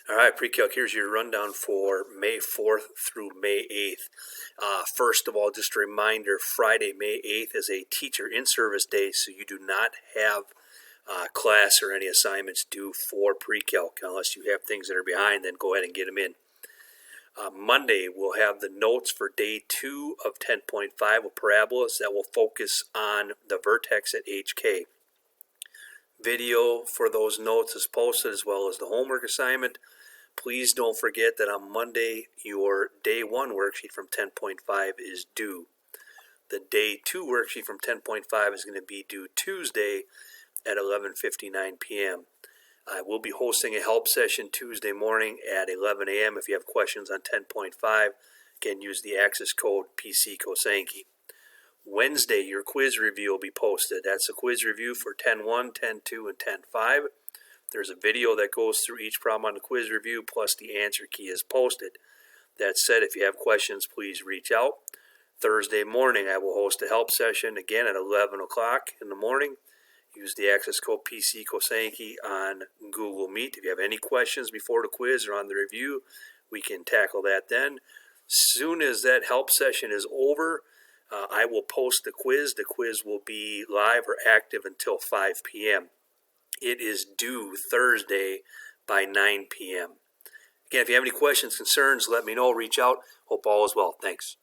All right, Pre-Calc, here's your rundown for May 4th through May 8th. First of all, just a reminder, Friday, May 8th is a teacher in-service day, so you do not have class or any assignments due for Pre-Calc. Unless you have things that are behind, then go ahead and get them in. Monday, we'll have the notes for day 2 of 10.5 with parabolas that will focus on the vertex at HK. Video for those notes is posted, as well as the homework assignment. Please don't forget that on Monday, your day 1 worksheet from 10.5 is due. The day 2 worksheet from 10.5 is going to be due Tuesday at 11:59 p.m. I will be hosting a help session Tuesday morning at 11 a.m. If you have questions on 10.5, again, use the access code PC Kosanke. Wednesday, your quiz review will be posted. That's a quiz review for 10.1, 10.2, and 10.5. There's a video that goes through each problem on the quiz review, plus the answer key is posted. That said, if you have questions, please reach out. Thursday morning, I will host a help session, again at 11 o'clock in the morning. Use the access code PC Kosanke on Google Meet. If you have any questions before the quiz or on the review, we can tackle that then. Soon as that help session is over, I will post the quiz. The quiz will be live or active until 5 p.m. It is due Thursday by 9 p.m. Again, if you have any questions, concerns, let me know. Reach out. Hope all is well. Thanks.